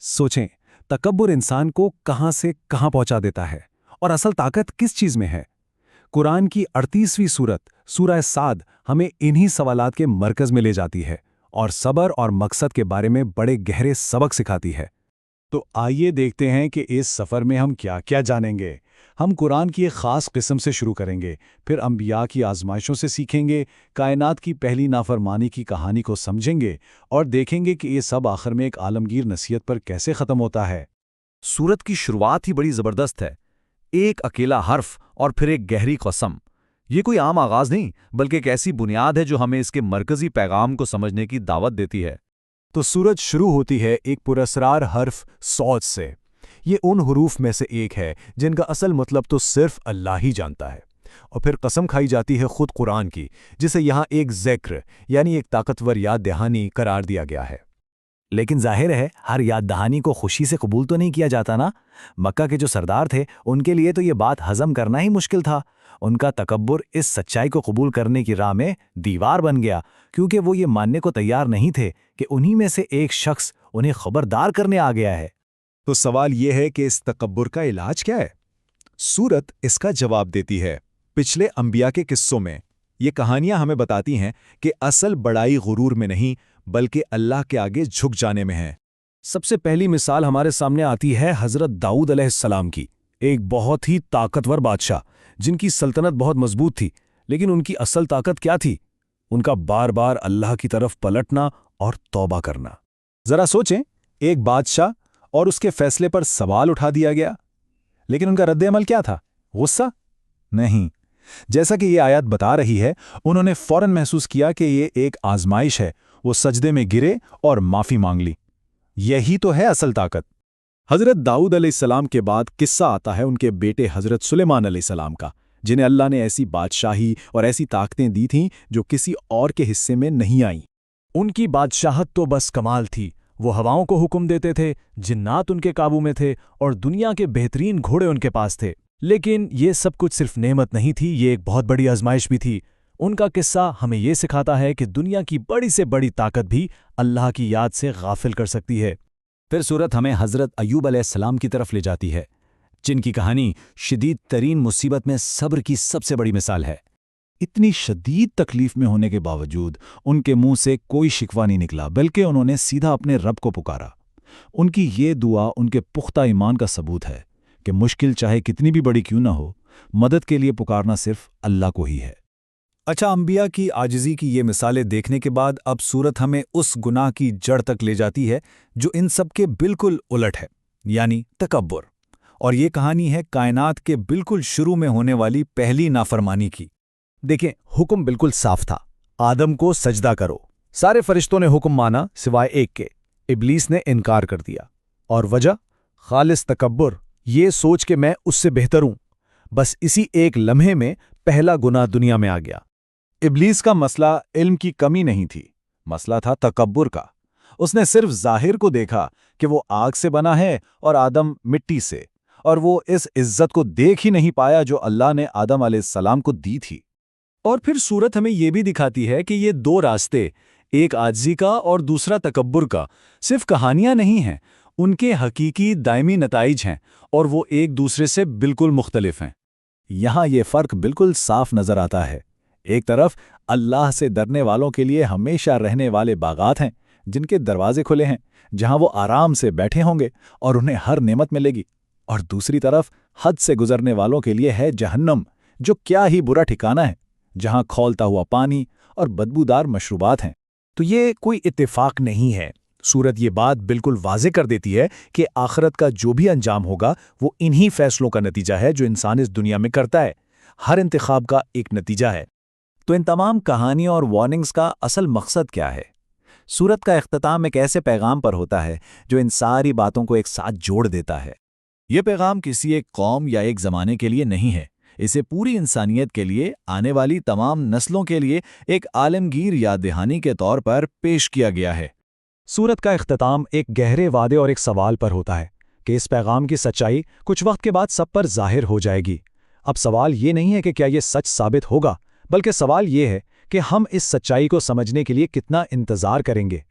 सोचें, तकब्बुर इंसान को कहां से कहां पहुंचा देता है और असल ताकत किस चीज में है। कुरान की 38वीं सूरत सूरह साद हमें इन्हीं सवालात के मरकज में ले जाती है और सब्र और मकसद के बारे में बड़े गहरे सबक सिखाती है। तो आइए देखते हैं कि इस सफ़र में हम क्या क्या जानेंगे। हम कुरान की एक ख़ास किस्म से शुरू करेंगे, फिर अंबिया की आजमाइशों से सीखेंगे, कायनात की पहली नाफरमानी की कहानी को समझेंगे और देखेंगे कि ये सब आखिर में एक आलमगीर नसीहत पर कैसे ख़त्म होता है। सूरत की शुरुआत ही बड़ी ज़बरदस्त है। एक अकेला हर्फ और फिर एक गहरी कसम। ये कोई आम आगाज़ नहीं, बल्कि एक ऐसी बुनियाद है जो हमें इसके मरकज़ी पैगाम को समझने की दावत देती है। तो सूरत शुरू होती है एक पुरस्रार हर्फ सौद से। ये उन हरूफ में से एक है जिनका असल मतलब तो सिर्फ अल्लाह ही जानता है। और फिर कसम खाई जाती है खुद कुरान की, जिसे यहाँ एक ज़िक्र यानी एक ताकतवर याद दहानी करार दिया गया है। लेकिन जाहिर है हर याद दहानी को खुशी से कबूल तो नहीं किया जाता ना। मक्का के जो सरदार थे उनके लिए तो ये बात हजम करना ही मुश्किल था। उनका तकब्बुर इस सच्चाई को कबूल करने की राह में दीवार बन गया, क्योंकि वो ये मानने को तैयार नहीं थे कि उन्हीं में से एक शख्स उन्हें खबरदार करने आ गया है। तो सवाल ये है कि इस तकब्बुर का इलाज क्या है? सूरत इसका जवाब देती है। पिछले अंबिया के किस्सों में ये कहानियां हमें बताती हैं कि असल बड़ाई गुरूर में नहीं, बल्कि अल्लाह के आगे झुक जाने में है। सबसे पहली मिसाल हमारे सामने आती है हज़रत दाऊद अलैहिस्सलाम की, एक बहुत ही ताकतवर बादशाह जिनकी सल्तनत बहुत मजबूत थी। लेकिन उनकी असल ताकत क्या थी? उनका बार बार अल्लाह की तरफ पलटना और तौबा करना। जरा सोचें, एक बादशाह और उसके फैसले पर सवाल उठा दिया गया, लेकिन उनका रद्द-ए-अमल क्या था? गुस्सा? नहीं। जैसा कि ये आयत बता रही है, उन्होंने फौरन महसूस किया कि ये एक आजमाइश है। वो सजदे में गिरे और माफी मांग ली। यही तो है असल ताकत। हजरत दाऊद अलैहिस्सलाम के बाद किस्सा आता है उनके बेटे हजरत सुलेमान अलैहिस्सलाम का, जिन्हें अल्लाह ने ऐसी बादशाही और ऐसी ताकतें दी थीं जो किसी और के हिस्से में नहीं आईं। उनकी बादशाहत तो बस कमाल थी। वो हवाओं को हुक्म देते थे, जिन्नात उनके काबू में थे और दुनिया के बेहतरीन घोड़े उनके पास थे। लेकिन ये सब कुछ सिर्फ नेमत नहीं थी, ये एक बहुत बड़ी आजमाइश भी थी। उनका किस्सा हमें ये सिखाता है कि दुनिया की बड़ी से बड़ी ताकत भी अल्लाह की याद से गाफिल कर सकती है। फिर सूरत हमें हज़रत अय्यूब अलैहिस्सलाम की तरफ ले जाती है, जिनकी कहानी शदीद तरीन मुसीबत में सब्र की सबसे बड़ी मिसाल है। इतनी शदीद तकलीफ में होने के बावजूद उनके मुंह से कोई शिकवा नहीं निकला, बल्कि उन्होंने सीधा अपने रब को पुकारा। उनकी ये दुआ उनके पुख्ता ईमान का सबूत है कि मुश्किल चाहे कितनी भी बड़ी क्यों ना हो, मदद के लिए पुकारना सिर्फ अल्लाह को ही है। अच्छा, अंबिया की आजिज़ी की ये मिसालें देखने के बाद अब सूरत हमें उस गुनाह की जड़ तक ले जाती है जो इन सब के बिल्कुल उलट है, यानी तकब्बुर। और ये कहानी है कायनात के बिल्कुल शुरू में होने वाली पहली नाफरमानी की। देखें, हुक्म बिल्कुल साफ था, आदम को सजदा करो। सारे फरिश्तों ने हुक्म माना सिवाय एक के। इब्लीस ने इनकार कर दिया, और वजह खालिस तकब्बुर, ये सोच के मैं उससे बेहतर हूं। बस इसी एक लम्हे में पहला गुनाह दुनिया में आ गया। इब्लीस का मसला इल्म की कमी नहीं थी, मसला था तकब्बुर का। उसने सिर्फ ज़ाहिर को देखा कि वो आग से बना है और आदम मिट्टी से, और वो इस इज्जत को देख ही नहीं पाया जो अल्लाह ने आदम अलैहिस्सलाम को दी थी। और फिर सूरत हमें ये भी दिखाती है कि ये दो रास्ते, एक आजिज़ी का और दूसरा तकब्बुर का, सिर्फ कहानियां नहीं हैं, उनके हकीकी दायमी नताइज हैं, और वो एक दूसरे से बिल्कुल मुख्तलिफ हैं। यहाँ ये फ़र्क बिल्कुल साफ नज़र आता है। एक तरफ अल्लाह से डरने वालों के लिए हमेशा रहने वाले बागात हैं, जिनके दरवाजे खुले हैं, जहां वो आराम से बैठे होंगे और उन्हें हर नेमत मिलेगी। और दूसरी तरफ हद से गुजरने वालों के लिए है जहन्नम, जो क्या ही बुरा ठिकाना है, जहां खौलता हुआ पानी और बदबूदार मशरूबात हैं। तो ये कोई इत्तेफाक नहीं है। सूरत ये बात बिल्कुल वाज़े कर देती है कि आखिरत का जो भी अंजाम होगा वो इन्हीं फैसलों का नतीजा है जो इंसान इस दुनिया में करता है। हर इंतखाब का एक नतीजा है। तो इन तमाम कहानियों और वार्निंग्स का असल मकसद क्या है? सूरत का इख्तिताम एक ऐसे पैगाम पर होता है जो इन सारी बातों को एक साथ जोड़ देता है। ये पैगाम किसी एक कौम या एक ज़माने के लिए नहीं है, इसे पूरी इंसानियत के लिए, आने वाली तमाम नस्लों के लिए एक आलमगीर याद दहानी के तौर पर पेश किया गया है। सूरत का इख्तिताम एक गहरे वादे और एक सवाल पर होता है कि इस पैगाम की सच्चाई कुछ वक्त के बाद सब पर जाहिर हो जाएगी। अब सवाल ये नहीं है कि क्या ये सच साबित होगा, बल्कि सवाल ये है कि हम इस सच्चाई को समझने के लिए कितना इंतज़ार करेंगे।